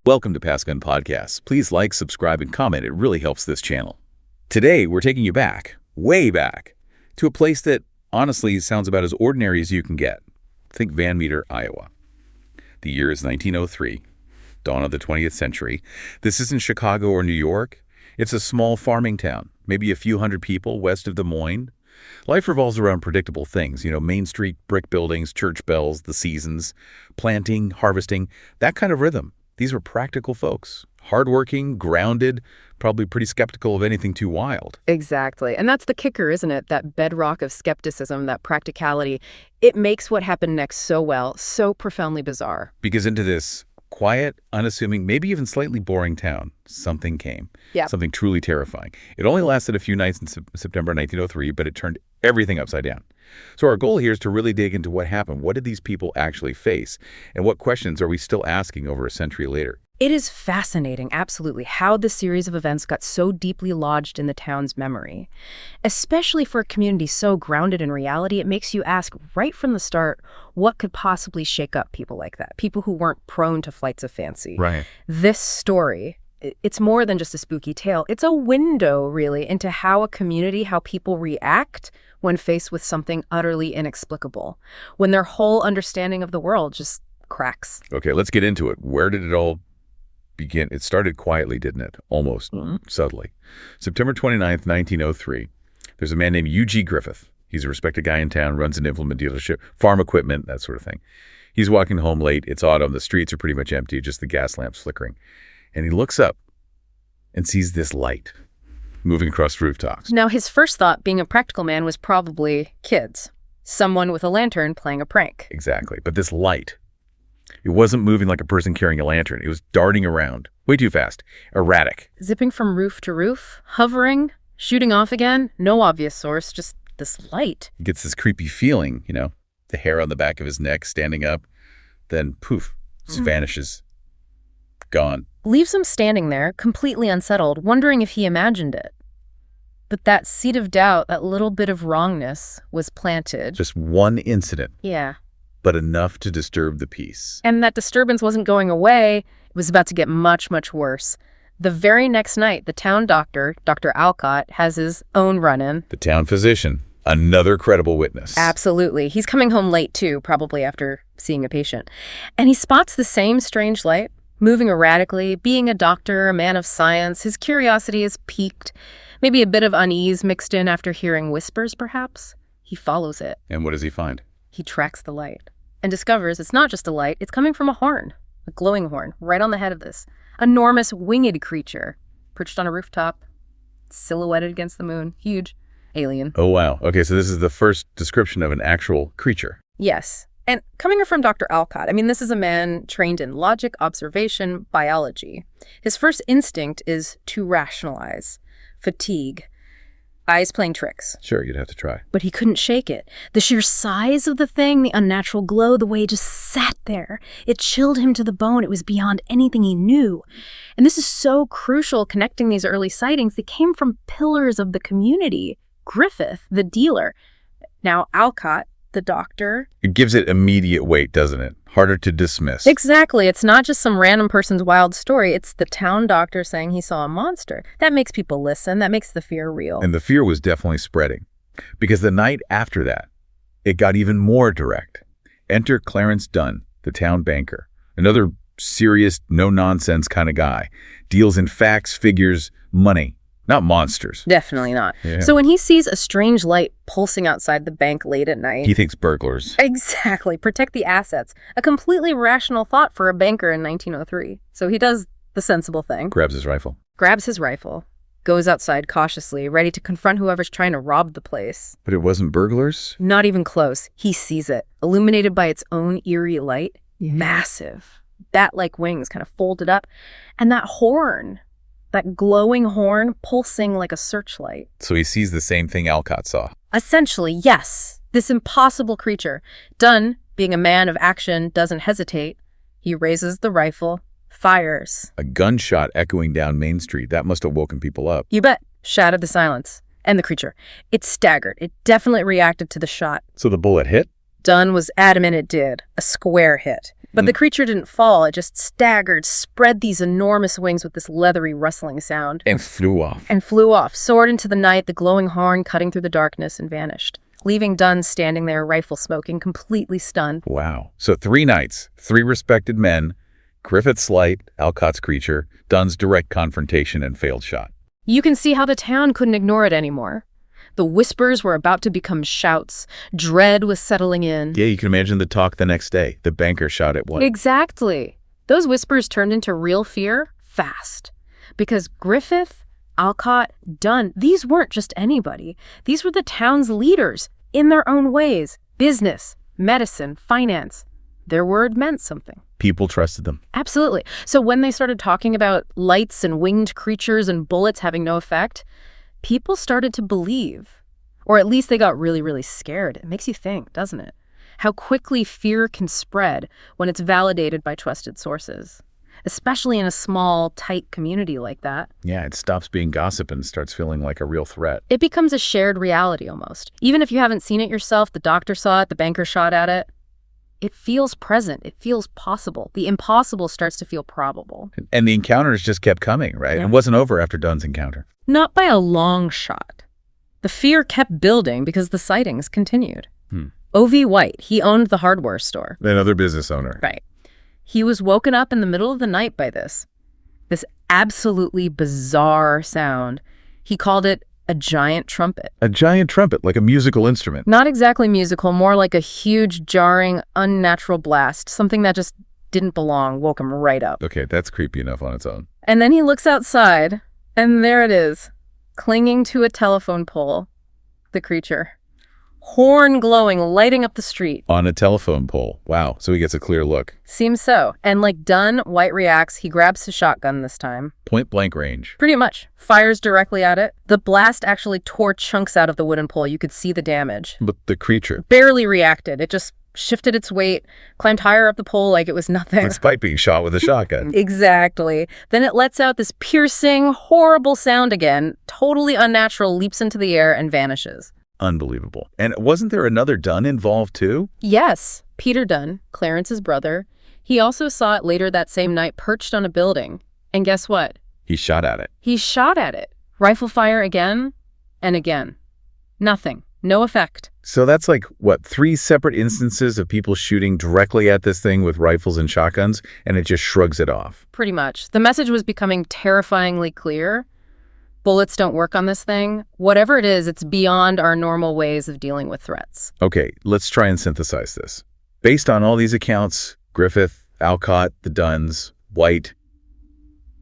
Welcome to Paskvan Podcasts. Please like, subscribe, and comment. It really helps this channel. Today, we're taking you back, way back, to a place that honestly sounds about as ordinary as you can get. Think Van Meter, Iowa. The year is 1903, dawn of the 20th century. This isn't Chicago or New York. It's a small farming town, maybe a few hundred people west of Des Moines. Life revolves around predictable things, Main Street, brick buildings, church bells, the seasons, planting, harvesting, that kind of rhythm. These were practical folks, hardworking, grounded, probably pretty skeptical of anything too wild. Exactly. And that's the kicker, isn't it? That bedrock of skepticism, that practicality. It makes what happened next so well, so profoundly bizarre. Because into this quiet, unassuming, maybe even slightly boring town, something came. Yeah. Something truly terrifying. It only lasted a few nights in September 1903, but it turned everything upside down. So our goal here is to really dig into what happened. What did these people actually face? And what questions are we still asking over a century later? It is fascinating, absolutely, how the series of events got so deeply lodged in the town's memory. Especially for a community so grounded in reality, it makes you ask right from the start, what could possibly shake up people like that? People who weren't prone to flights of fancy. Right. This story, it's more than just a spooky tale. It's a window, really, into how a community, how people react when faced with something utterly inexplicable, when their whole understanding of the world just cracks. Okay, let's get into it. Where did it all begin? It started quietly, didn't it? Almost subtly. September 29th, 1903. There's a man named U.G. Griffith. He's a respected guy in town, runs an implement dealership, farm equipment, that sort of thing. He's walking home late. It's autumn. The streets are pretty much empty, just the gas lamps flickering. And he looks up and sees this light moving across rooftops. Now, his first thought, being a practical man, was probably kids. Someone with a lantern playing a prank. Exactly. But this light, it wasn't moving like a person carrying a lantern. It was darting around way too fast, erratic. Zipping from roof to roof, hovering, shooting off again. No obvious source, just this light. He gets this creepy feeling, the hair on the back of his neck standing up. Then, poof, just vanishes. Gone. Leaves him standing there, completely unsettled, wondering if he imagined it. But that seed of doubt, that little bit of wrongness, was planted. Just one incident. Yeah. But enough to disturb the peace. And that disturbance wasn't going away. It was about to get much, much worse. The very next night, the town doctor, Dr. Alcott, has his own run-in. The town physician, another credible witness. Absolutely. He's coming home late, too, probably after seeing a patient. And he spots the same strange light, moving erratically. Being a doctor, a man of science, his curiosity is piqued. Maybe a bit of unease mixed in after hearing whispers, perhaps. He follows it. And what does he find? He tracks the light and discovers it's not just a light, it's coming from a horn, a glowing horn, right on the head of this enormous winged creature, perched on a rooftop, silhouetted against the moon, huge, alien. Oh, wow. Okay, so this is the first description of an actual creature. Yes. And coming from Dr. Alcott, this is a man trained in logic, observation, biology. His first instinct is to rationalize, fatigue, eyes playing tricks. Sure, you'd have to try. But he couldn't shake it. The sheer size of the thing, the unnatural glow, the way it just sat there, it chilled him to the bone. It was beyond anything he knew. And this is so crucial, connecting these early sightings. They came from pillars of the community. Griffith, the dealer. Now, Alcott, the doctor. It gives it immediate weight, doesn't it? Harder to dismiss. Exactly. It's not just some random person's wild story. It's the town doctor saying he saw a monster. That makes people listen. That makes the fear real. And the fear was definitely spreading. Because the night after that, it got even more direct. Enter Clarence Dunn, the town banker. Another serious, no-nonsense kind of guy. Deals in facts, figures, money. Not monsters. Definitely not. Yeah. So when he sees a strange light pulsing outside the bank late at night... He thinks burglars. Exactly. Protect the assets. A completely rational thought for a banker in 1903. So he does the sensible thing. Grabs his rifle. Goes outside cautiously, ready to confront whoever's trying to rob the place. But it wasn't burglars? Not even close. He sees it, illuminated by its own eerie light. Massive. Bat-like wings kind of folded up. And that horn... that glowing horn pulsing like a searchlight. So he sees the same thing Alcott saw. Essentially, yes. This impossible creature. Dunn, being a man of action, doesn't hesitate. He raises the rifle, fires. A gunshot echoing down Main Street. That must have woken people up. You bet. Shattered the silence. And the creature. It staggered. It definitely reacted to the shot. So the bullet hit? Dunn was adamant it did. A square hit. But the creature didn't fall. It just staggered, spread these enormous wings with this leathery, rustling sound. And flew off. Soared into the night, the glowing horn cutting through the darkness, and vanished, leaving Dunn standing there, rifle smoking, completely stunned. Wow. So 3 nights, 3 respected men, Griffith's light, Alcott's creature, Dunn's direct confrontation and failed shot. You can see how the town couldn't ignore it anymore. The whispers were about to become shouts. Dread was settling in. Yeah, you can imagine the talk the next day. The banker shot at what? Exactly. Those whispers turned into real fear fast. Because Griffith, Alcott, Dunn, these weren't just anybody. These were the town's leaders, in their own ways. Business, medicine, finance. Their word meant something. People trusted them. Absolutely. So when they started talking about lights and winged creatures and bullets having no effect, people started to believe. Or at least they got really, really scared. It makes you think, doesn't it? How quickly fear can spread when it's validated by trusted sources. Especially in a small, tight community like that. Yeah, it stops being gossip and starts feeling like a real threat. It becomes a shared reality almost. Even if you haven't seen it yourself, the doctor saw it, the banker shot at it. It feels present. It feels possible. The impossible starts to feel probable. And the encounters just kept coming, right? Yeah. It wasn't over after Dunn's encounter. Not by a long shot. The fear kept building because the sightings continued. O.V. White, he owned the hardware store. Another business owner. Right. He was woken up in the middle of the night by this absolutely bizarre sound. He called it a giant trumpet. A giant trumpet, like a musical instrument. Not exactly musical, more like a huge, jarring, unnatural blast. Something that just didn't belong, woke him right up. Okay, that's creepy enough on its own. And then he looks outside, and there it is, clinging to a telephone pole, the creature. Horn glowing, lighting up the street. On a telephone pole. Wow, so he gets a clear look. Seems so. And like Dunn, White reacts. He grabs his shotgun this time. Point blank range. Pretty much. Fires directly at it. The blast actually tore chunks out of the wooden pole. You could see the damage. But the creature Barely reacted. It just shifted its weight, climbed higher up the pole like it was nothing. despite being shot with a shotgun. Exactly. Then it lets out this piercing, horrible sound again, totally unnatural, leaps into the air and vanishes. Unbelievable. And wasn't there another Dunn involved too? Yes, Peter Dunn, Clarence's brother. He also saw it later that same night perched on a building. And guess what? He shot at it. He shot at it. Rifle fire again and again. Nothing. No effect. So that's like, what, 3 separate instances of people shooting directly at this thing with rifles and shotguns, and it just shrugs it off. Pretty much. The message was becoming terrifyingly clear. Bullets don't work on this thing. Whatever it is, it's beyond our normal ways of dealing with threats. Okay, let's try and synthesize this. Based on all these accounts, Griffith, Alcott, the Dunns, White,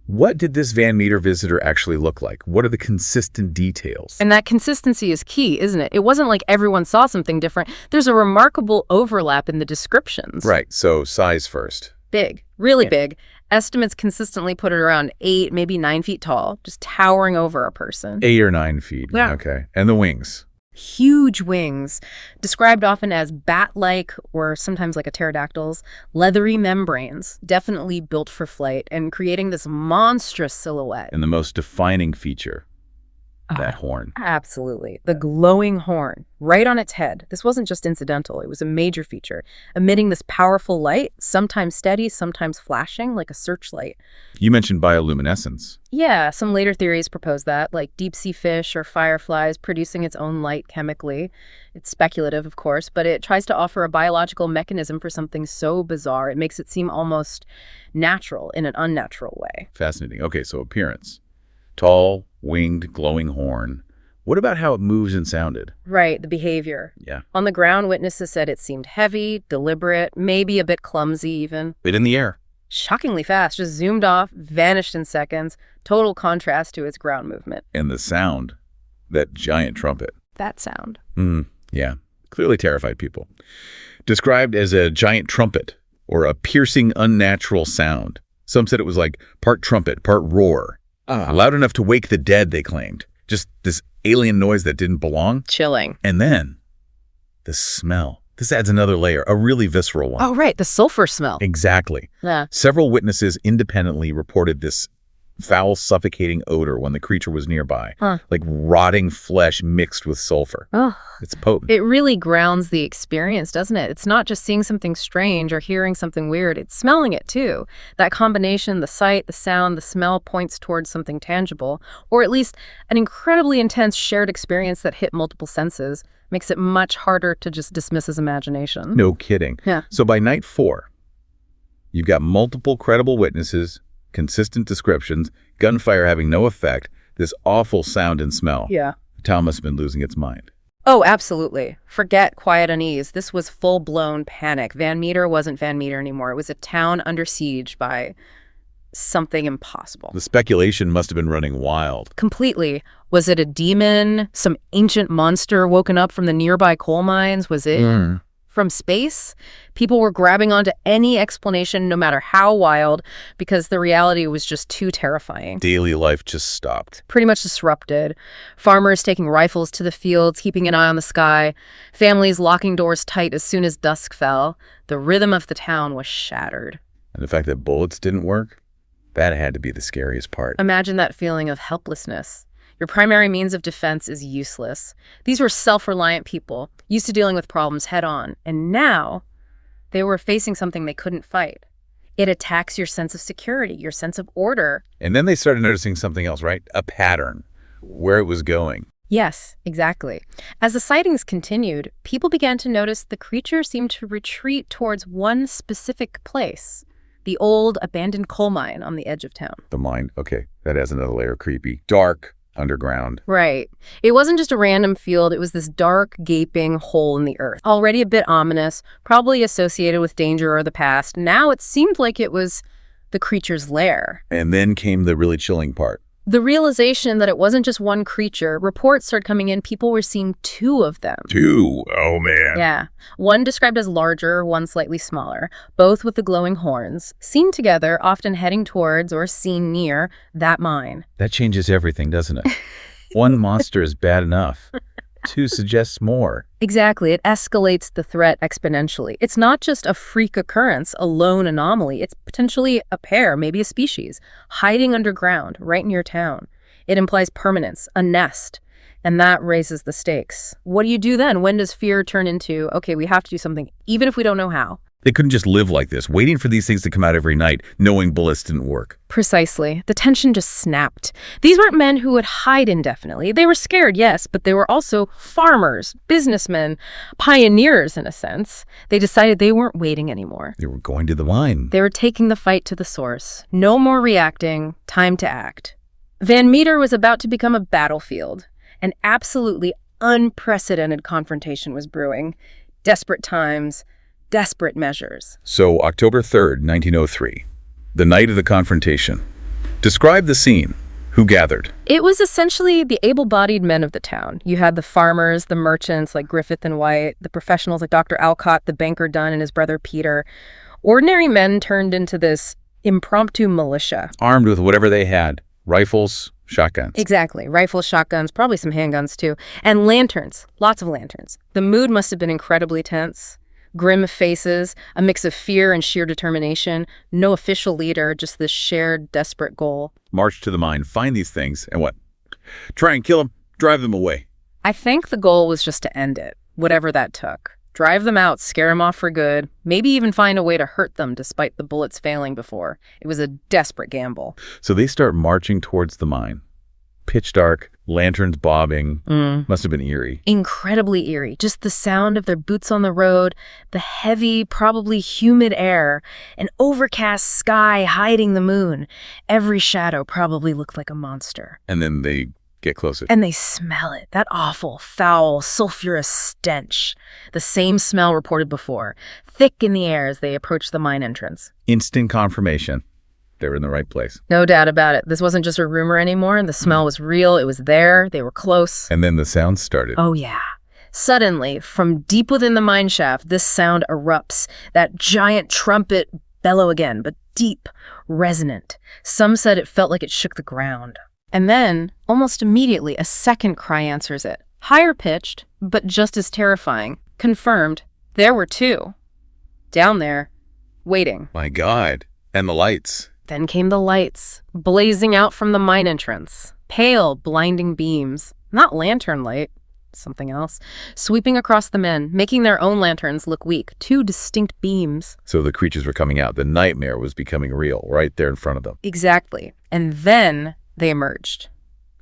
what did this Van Meter visitor actually look like? What are the consistent details? And that consistency is key, isn't it? It wasn't like everyone saw something different. There's a remarkable overlap in the descriptions. Right, so size first. Big, really big. Estimates consistently put it around 8, maybe 9 feet tall, just towering over a person. 8 or 9 feet. Yeah. Okay. And the wings. Huge wings, described often as bat-like or sometimes like a pterodactyl's, leathery membranes, definitely built for flight and creating this monstrous silhouette. And the most defining feature, that horn. Absolutely. The glowing horn, right on its head. This wasn't just incidental. It was a major feature, emitting this powerful light, sometimes steady, sometimes flashing, like a searchlight. You mentioned bioluminescence. Yeah, some later theories propose that, like deep-sea fish or fireflies producing its own light chemically. It's speculative, of course, but it tries to offer a biological mechanism for something so bizarre. It makes it seem almost natural in an unnatural way. Fascinating. Okay, so appearance. Tall, winged, glowing horn. What about how it moves and sounded? Right, the behavior. Yeah. On the ground, witnesses said it seemed heavy, deliberate, maybe a bit clumsy even. Bit in the air. Shockingly fast, just zoomed off, vanished in seconds. Total contrast to its ground movement. And the sound, that giant trumpet. That sound. Yeah, clearly terrified people. Described as a giant trumpet or a piercing, unnatural sound. Some said it was like part trumpet, part roar. Loud enough to wake the dead, they claimed. Just this alien noise that didn't belong. Chilling. And then the smell. This adds another layer, a really visceral one. Oh, right, the sulfur smell. Exactly. Yeah. Several witnesses independently reported this foul, suffocating odor when the creature was nearby, Huh. like rotting flesh mixed with sulfur. Oh, It's potent. it really grounds the experience, doesn't it? It's not just seeing something strange or hearing something weird. It's smelling it, too. That combination, the sight, the sound, the smell points towards something tangible, or at least an incredibly intense shared experience that hit multiple senses. Makes it much harder to just dismiss as imagination. No kidding. Yeah. So by night 4, you've got multiple credible witnesses, consistent descriptions, gunfire having no effect, this awful sound and smell. Yeah. The town must have been losing its mind. Oh, absolutely. Forget quiet unease. This was full-blown panic. Van Meter wasn't Van Meter anymore. It was a town under siege by something impossible. The speculation must have been running wild. Completely. Was it a demon? Some ancient monster woken up from the nearby coal mines? Was it from space? People were grabbing onto any explanation, no matter how wild, because the reality was just too terrifying. Daily life just stopped. Pretty much disrupted. Farmers taking rifles to the fields, keeping an eye on the sky. Families locking doors tight as soon as dusk fell. The rhythm of the town was shattered. And the fact that bullets didn't work, that had to be the scariest part. Imagine that feeling of helplessness. Your primary means of defense is useless. These were self-reliant people, used to dealing with problems head-on, and now they were facing something they couldn't fight. It attacks your sense of security, your sense of order. And then they started noticing something else, right? A pattern, where it was going. Yes, exactly. As the sightings continued, people began to notice the creature seemed to retreat towards one specific place, the old abandoned coal mine on the edge of town. The mine, okay, that adds another layer of creepy. Dark, underground. Right. It wasn't just a random field, it was this dark, gaping hole in the earth. Already a bit ominous, probably associated with danger or the past. Now it seemed like it was the creature's lair. And then came the really chilling part. The realization that it wasn't just one creature. Reports started coming in, people were seeing 2 of them. 2? Oh, man. Yeah. One described as larger, one slightly smaller, both with the glowing horns, seen together, often heading towards or seen near that mine. That changes everything, doesn't it? One monster is bad enough. 2 suggests more. Exactly. It escalates the threat exponentially. It's not just a freak occurrence, a lone anomaly. It's potentially a pair, maybe a species, hiding underground, right near town. It implies permanence, a nest, and that raises the stakes. What do you do then? When does fear turn into, okay, we have to do something, even if we don't know how? They couldn't just live like this, waiting for these things to come out every night, knowing bullets didn't work. Precisely. The tension just snapped. These weren't men who would hide indefinitely. They were scared, yes, but they were also farmers, businessmen, pioneers in a sense. They decided they weren't waiting anymore. They were going to the mine. They were taking the fight to the source. No more reacting, time to act. Van Meter was about to become a battlefield. An absolutely unprecedented confrontation was brewing. Desperate times, desperate measures. So, October 3rd, 1903, the night of the confrontation. Describe the scene. Who gathered? It was essentially the able-bodied men of the town. You had the farmers, the merchants like Griffith and White, the professionals like Dr. Alcott, the banker Dunn, and his brother Peter. Ordinary men turned into this impromptu militia. Armed with whatever they had. Rifles, shotguns. Exactly. Rifles, shotguns, probably some handguns too. And lanterns. Lots of lanterns. The mood must have been incredibly tense. Grim faces, a mix of fear and sheer determination. No official leader, just this shared, desperate goal. March to the mine, find these things, and what? Try and kill them, drive them away. I think the goal was just to end it, whatever that took. Drive them out, scare them off for good, maybe even find a way to hurt them despite the bullets failing before. It was a desperate gamble. So they start marching towards the mine. Pitch dark, lanterns bobbing. Must have been eerie. Incredibly eerie. Just the sound of their boots on the road, the heavy, probably humid air, an overcast sky hiding the moon. Every shadow probably looked like a monster. And then they get closer. And they smell it. That awful, foul, sulfurous stench. The same smell reported before. Thick in the air as they approach the mine entrance. Instant confirmation. They were in the right place. No doubt about it. This wasn't just a rumor anymore. The smell was real. It was there. They were close. And then the sound started. Oh, yeah. Suddenly, from deep within the mine shaft, this sound erupts. That giant trumpet bellow again, but deep, resonant. Some said it felt like it shook the ground. And then, almost immediately, a second cry answers it. Higher pitched, but just as terrifying. Confirmed. There were 2. Down there, waiting. My God. And the lights. Then came the lights, blazing out from the mine entrance. Pale, blinding beams. Not lantern light, something else. Sweeping across the men, making their own lanterns look weak. 2 distinct beams. So the creatures were coming out. The nightmare was becoming real right there in front of them. Exactly. And then they emerged.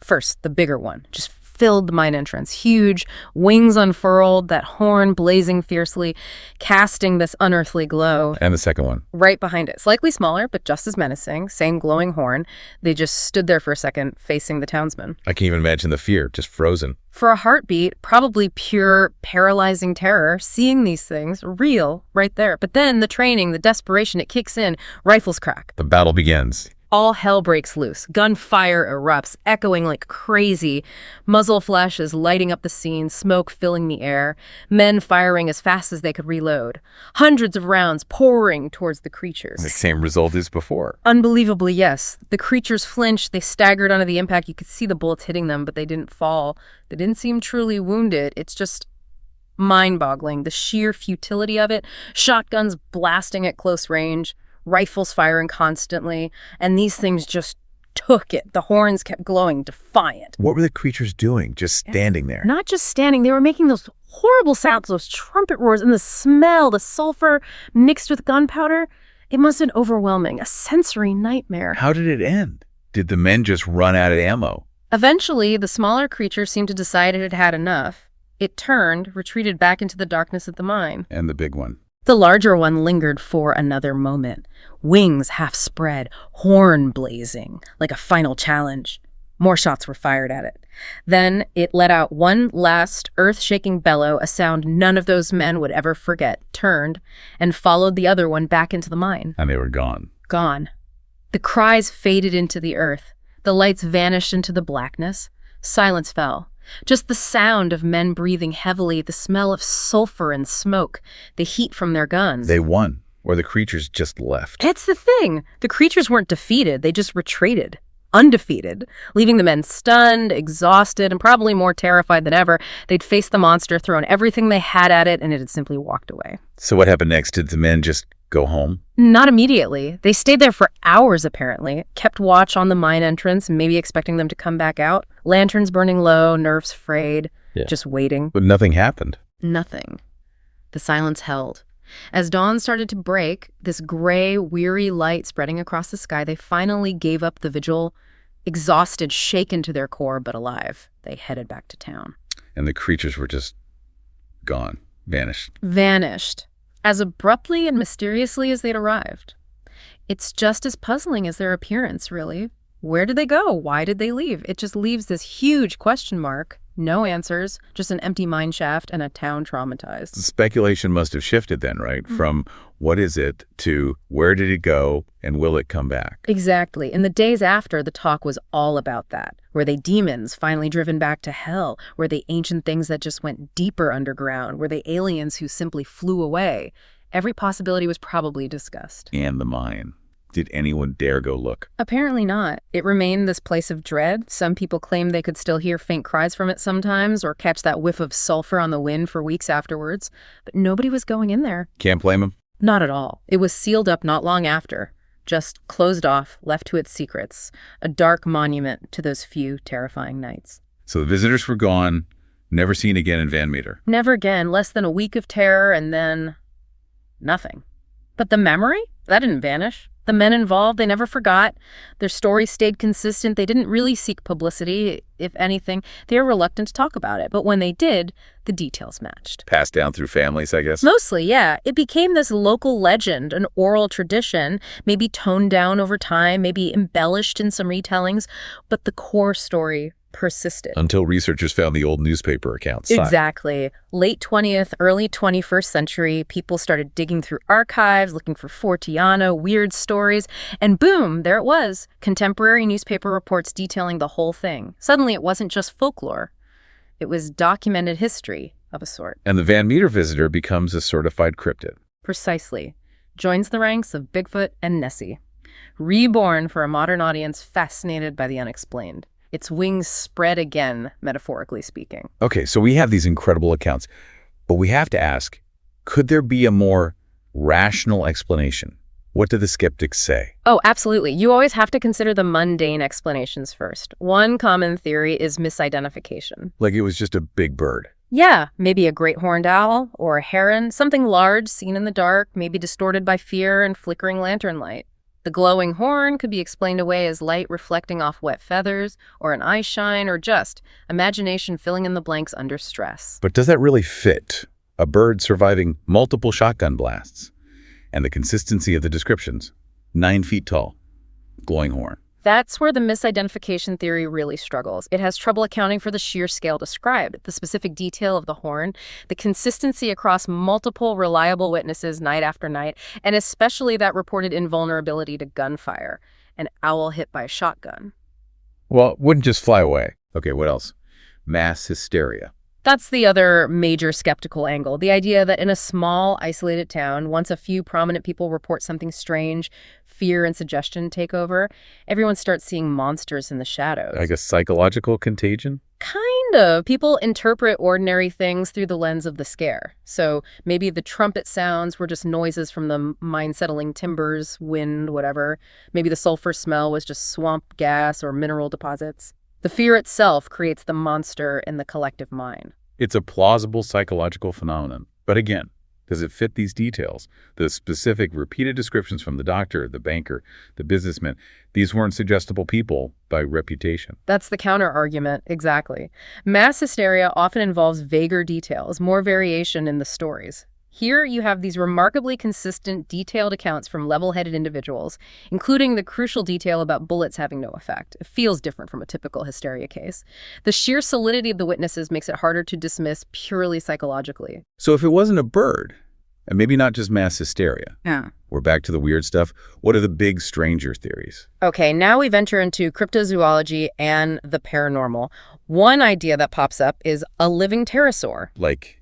First, the bigger one, just filled the mine entrance. Huge, wings unfurled, that horn blazing fiercely, casting this unearthly glow. And the second one? Right behind it. Slightly smaller, but just as menacing. Same glowing horn. They just stood there for a second, facing the townsmen. I can't even imagine the fear, just frozen. For a heartbeat, probably pure, paralyzing terror, seeing these things, real, right there. But then the training, the desperation, it kicks in. Rifles crack. The battle begins. All hell breaks loose. Gunfire erupts, echoing like crazy. Muzzle flashes lighting up the scene, smoke filling the air. Men firing as fast as they could reload. Hundreds of rounds pouring towards the creatures. The same result as before. Unbelievably, yes. The creatures flinched. They staggered under the impact. You could see the bullets hitting them, but they didn't fall. They didn't seem truly wounded. It's just mind-boggling. The sheer futility of it. Shotguns blasting at close range. Rifles firing constantly, and these things just took it. The horns kept glowing, defiant. What were the creatures doing, just standing there? Not just standing, they were making those horrible sounds, those trumpet roars, and the smell, the sulfur mixed with gunpowder. It must have been overwhelming, a sensory nightmare. How did it end? Did the men just run out of ammo? Eventually, the smaller creature seemed to decide it had had enough. It turned, retreated back into the darkness of the mine. And the big one? The larger one lingered for another moment, wings half spread, horn blazing, like a final challenge. More shots were fired at it. Then it let out one last earth-shaking bellow, a sound none of those men would ever forget, turned, and followed the other one back into the mine. And they were gone. Gone. The cries faded into the earth. The lights vanished into the blackness. Silence fell. Just the sound of men breathing heavily, the smell of sulfur and smoke, the heat from their guns. They won, or the creatures just left. That's the thing. The creatures weren't defeated. They just retreated. Undefeated, leaving the men stunned, exhausted, and probably more terrified than ever. They'd faced the monster, thrown everything they had at it, and it had simply walked away. So what happened next? Did the men just go home? Not immediately. They stayed there for hours, apparently, kept watch on the mine entrance, maybe expecting them to come back out. Lanterns burning low, nerves frayed, just waiting. But nothing happened. Nothing. The silence held. As dawn started to break, this gray, weary light spreading across the sky, they finally gave up the vigil, exhausted, shaken to their core, but alive. They headed back to town. And the creatures were just gone, vanished. Vanished. As abruptly and mysteriously as they'd arrived. It's just as puzzling as their appearance, really. Where did they go? Why did they leave? It just leaves this huge question mark. No answers, just an empty mine shaft and a town traumatized. The speculation must have shifted then, right? From what is it to where did it go and will it come back? Exactly. In the days after, the talk was all about that. Were they demons finally driven back to hell? Were they ancient things that just went deeper underground? Were they aliens who simply flew away? Every possibility was probably discussed. And the mine. Did anyone dare go look? Apparently not. It remained this place of dread. Some people claimed they could still hear faint cries from it sometimes or catch that whiff of sulfur on the wind for weeks afterwards. But nobody was going in there. Can't blame them? Not at all. It was sealed up not long after. Just closed off, left to its secrets. A dark monument to those few terrifying nights. So the visitors were gone, never seen again in Van Meter. Never again. Less than a week of terror and then nothing. But the memory? That didn't vanish. The men involved, they never forgot. Their stories stayed consistent. They didn't really seek publicity. If anything, they were reluctant to talk about it. But when they did, the details matched. Passed down through families, I guess? Mostly, yeah. It became this local legend, an oral tradition, maybe toned down over time, maybe embellished in some retellings. But the core story persisted. Until researchers found the old newspaper accounts. Exactly. Late 20th, early 21st century, people started digging through archives, looking for Forteano, weird stories, and boom, there it was. Contemporary newspaper reports detailing the whole thing. Suddenly, it wasn't just folklore. It was documented history of a sort. And the Van Meter visitor becomes a certified cryptid. Precisely. Joins the ranks of Bigfoot and Nessie. Reborn for a modern audience fascinated by the unexplained. Its wings spread again, metaphorically speaking. Okay, so we have these incredible accounts, but we have to ask, could there be a more rational explanation? What do the skeptics say? Oh, absolutely. You always have to consider the mundane explanations first. One common theory is misidentification. Like it was just a big bird. Yeah, maybe a great horned owl or a heron, something large seen in the dark, maybe distorted by fear and flickering lantern light. The glowing horn could be explained away as light reflecting off wet feathers, or an eye shine, or just imagination filling in the blanks under stress. But does that really fit? A bird surviving multiple shotgun blasts. And the consistency of the descriptions. 9 feet tall. Glowing horn. That's where the misidentification theory really struggles. It has trouble accounting for the sheer scale described, the specific detail of the horn, the consistency across multiple reliable witnesses night after night, and especially that reported invulnerability to gunfire, an owl hit by a shotgun. Well, it wouldn't just fly away. Okay, what else? Mass hysteria. That's the other major skeptical angle, the idea that in a small, isolated town, once a few prominent people report something strange, fear and suggestion take over, everyone starts seeing monsters in the shadows. Like a psychological contagion? Kind of. People interpret ordinary things through the lens of the scare. So maybe the trumpet sounds were just noises from the mine-settling timbers, wind, whatever. Maybe the sulfur smell was just swamp gas or mineral deposits. The fear itself creates the monster in the collective mind. It's a plausible psychological phenomenon. But again, does it fit these details? The specific repeated descriptions from the doctor, the banker, the businessman, these weren't suggestible people by reputation. That's the counter-argument, exactly. Mass hysteria often involves vaguer details, more variation in the stories. Here you have these remarkably consistent, detailed accounts from level-headed individuals, including the crucial detail about bullets having no effect. It feels different from a typical hysteria case. The sheer solidity of the witnesses makes it harder to dismiss purely psychologically. So if it wasn't a bird, and maybe not just mass hysteria, Yeah. we're back to the weird stuff, what are the big stranger theories? Okay, now we venture into cryptozoology and the paranormal. One idea that pops up is a living pterosaur. Like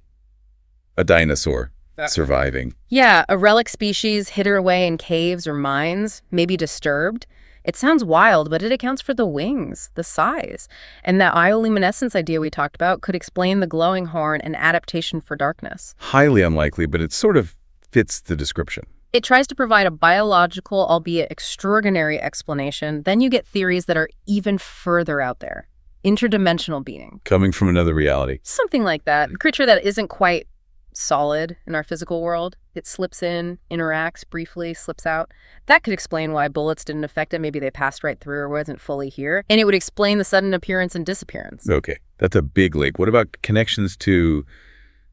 a dinosaur surviving. Yeah, a relic species hidden away in caves or mines, maybe disturbed. It sounds wild, but it accounts for the wings, the size. And that bioluminescence idea we talked about could explain the glowing horn and adaptation for darkness. Highly unlikely, but it sort of fits the description. It tries to provide a biological, albeit extraordinary explanation. Then you get theories that are even further out there. Interdimensional being. Coming from another reality. Something like that. A creature that isn't quite solid in our physical world. It slips in, interacts briefly, slips out. That could explain why bullets didn't affect it. Maybe they passed right through or wasn't fully here. And it would explain the sudden appearance and disappearance. Okay, that's a big leap. What about connections to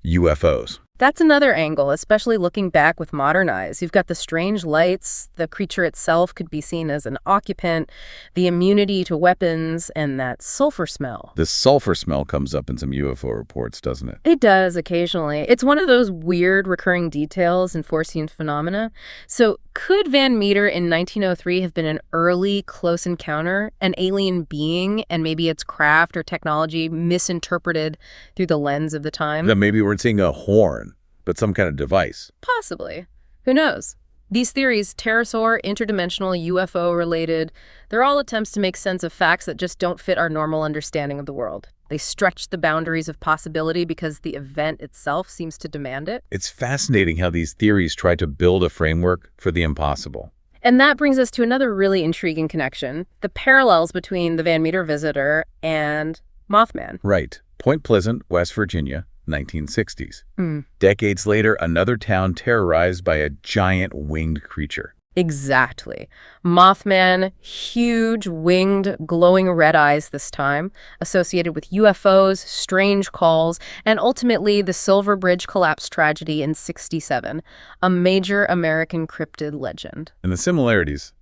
UFOs? That's another angle, especially looking back with modern eyes. You've got the strange lights, the creature itself could be seen as an occupant, the immunity to weapons, and that sulfur smell. The sulfur smell comes up in some UFO reports, doesn't it? It does occasionally. It's one of those weird recurring details in foreseen phenomena. So could Van Meter in 1903 have been an early close encounter, an alien being, and maybe its craft or technology misinterpreted through the lens of the time? That maybe we're seeing a horn, but some kind of device. Possibly. Who knows? These theories, pterosaur, interdimensional, UFO-related, they're all attempts to make sense of facts that just don't fit our normal understanding of the world. They stretch the boundaries of possibility because the event itself seems to demand it. It's fascinating how these theories try to build a framework for the impossible. And that brings us to another really intriguing connection, the parallels between the Van Meter visitor and Mothman. Right. Point Pleasant, West Virginia, 1960s. Decades later, another town terrorized by a giant winged creature. Exactly. Mothman, huge, winged, glowing red eyes this time, associated with UFOs, strange calls, and ultimately the Silver Bridge collapse tragedy in '67, a major American cryptid legend. And the similarities,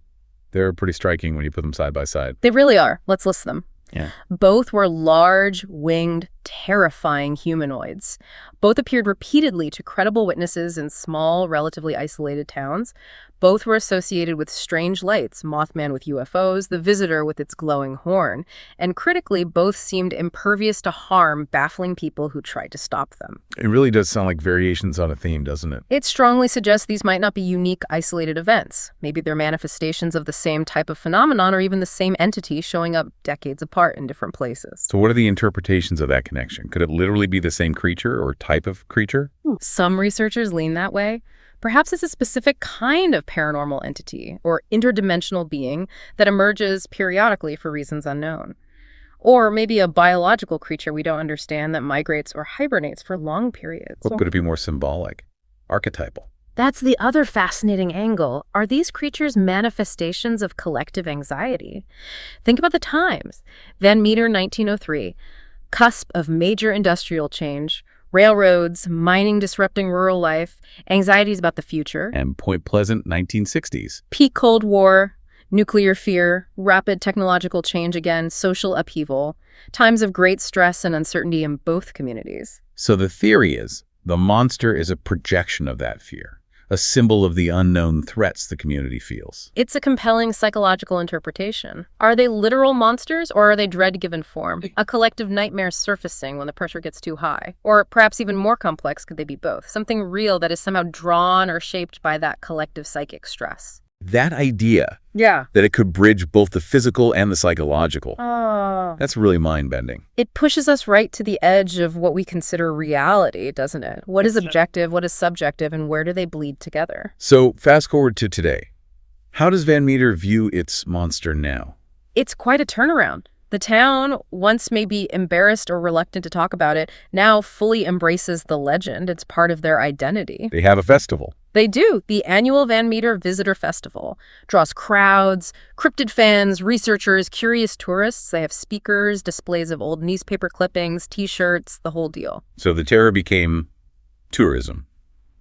they're pretty striking when you put them side by side. They really are. Let's list them. Yeah. Both were large, winged, terrifying humanoids. Both appeared repeatedly to credible witnesses in small, relatively isolated towns. Both were associated with strange lights, Mothman with UFOs, the visitor with its glowing horn. And critically, both seemed impervious to harm, baffling people who tried to stop them. It really does sound like variations on a theme, doesn't it? It strongly suggests these might not be unique, isolated events. Maybe they're manifestations of the same type of phenomenon or even the same entity showing up decades apart in different places. So what are the interpretations of that connection? Could it literally be the same creature or type of creature? Some researchers lean that way. Perhaps it's a specific kind of paranormal entity or interdimensional being that emerges periodically for reasons unknown. Or maybe a biological creature we don't understand that migrates or hibernates for long periods. Or could it be more symbolic, archetypal? That's the other fascinating angle. Are these creatures manifestations of collective anxiety? Think about the times. Van Meter, 1903, cusp of major industrial change, railroads, mining disrupting rural life, anxieties about the future. And Point Pleasant, 1960s. Peak Cold War, nuclear fear, rapid technological change again, social upheaval, times of great stress and uncertainty in both communities. So the theory is the monster is a projection of that fear, a symbol of the unknown threats the community feels. It's a compelling psychological interpretation. Are they literal monsters, or are they dread given form? A collective nightmare surfacing when the pressure gets too high? Or perhaps even more complex, could they be both? Something real that is somehow drawn or shaped by that collective psychic stress. That idea, Yeah. that it could bridge both the physical and the psychological, Oh. that's really mind-bending. It pushes us right to the edge of what we consider reality, doesn't it? What is objective, what is subjective, and where do they bleed together? So fast forward to today. How does Van Meter view its monster now? It's quite a turnaround. The town, once maybe embarrassed or reluctant to talk about it, now fully embraces the legend. It's part of their identity. They have a festival. They do. The annual Van Meter Visitor Festival draws crowds, cryptid fans, researchers, curious tourists. They have speakers, displays of old newspaper clippings, T-shirts, the whole deal. So the terror became tourism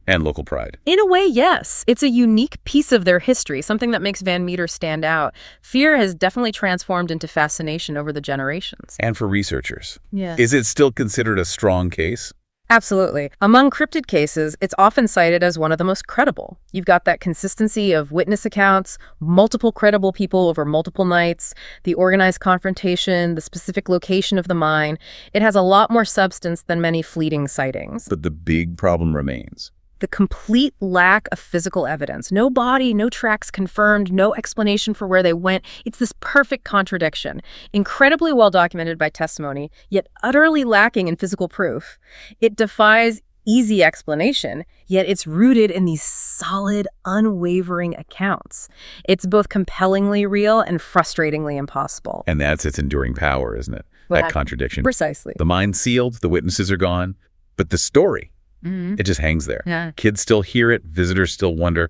and local pride. In a way, yes. It's a unique piece of their history, something that makes Van Meter stand out. Fear has definitely transformed into fascination over the generations. And for researchers. Yeah. Is it still considered a strong case? Absolutely. Among cryptid cases, it's often cited as one of the most credible. You've got that consistency of witness accounts, multiple credible people over multiple nights, the organized confrontation, the specific location of the mine. It has a lot more substance than many fleeting sightings. But the big problem remains. The complete lack of physical evidence. No body, no tracks confirmed, no explanation for where they went. It's this perfect contradiction. Incredibly well documented by testimony, yet utterly lacking in physical proof. It defies easy explanation, yet it's rooted in these solid, unwavering accounts. It's both compellingly real and frustratingly impossible. And that's its enduring power, isn't it? That contradiction. Precisely. The mine's sealed, the witnesses are gone, but the story, it just hangs there. Yeah. Kids still hear it, visitors still wonder,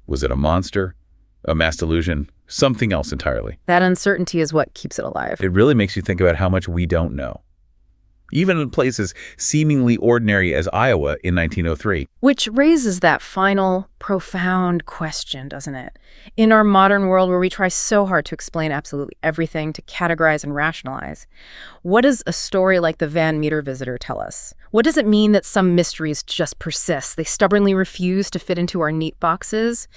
was it a monster, a mass delusion, something else entirely? That uncertainty is what keeps it alive. It really makes you think about how much we don't know. Even in places seemingly ordinary as Iowa in 1903. Which raises that final, profound question, doesn't it? In our modern world where we try so hard to explain absolutely everything, to categorize and rationalize, what does a story like the Van Meter Visitor tell us? What does it mean that some mysteries just persist? They stubbornly refuse to fit into our neat boxes?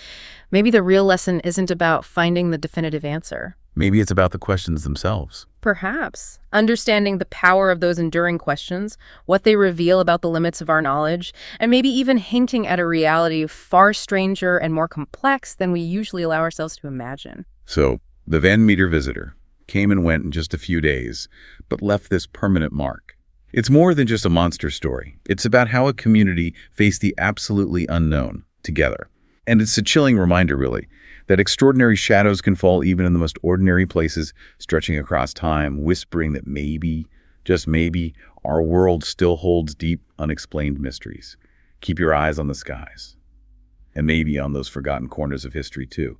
Maybe the real lesson isn't about finding the definitive answer. Maybe it's about the questions themselves. Perhaps. Understanding the power of those enduring questions, what they reveal about the limits of our knowledge, and maybe even hinting at a reality far stranger and more complex than we usually allow ourselves to imagine. So, the Van Meter Visitor came and went in just a few days, but left this permanent mark. It's more than just a monster story. It's about how a community faced the absolutely unknown together. And it's a chilling reminder, really, that extraordinary shadows can fall even in the most ordinary places, stretching across time, whispering that maybe, just maybe, our world still holds deep, unexplained mysteries. Keep your eyes on the skies. And maybe on those forgotten corners of history, too.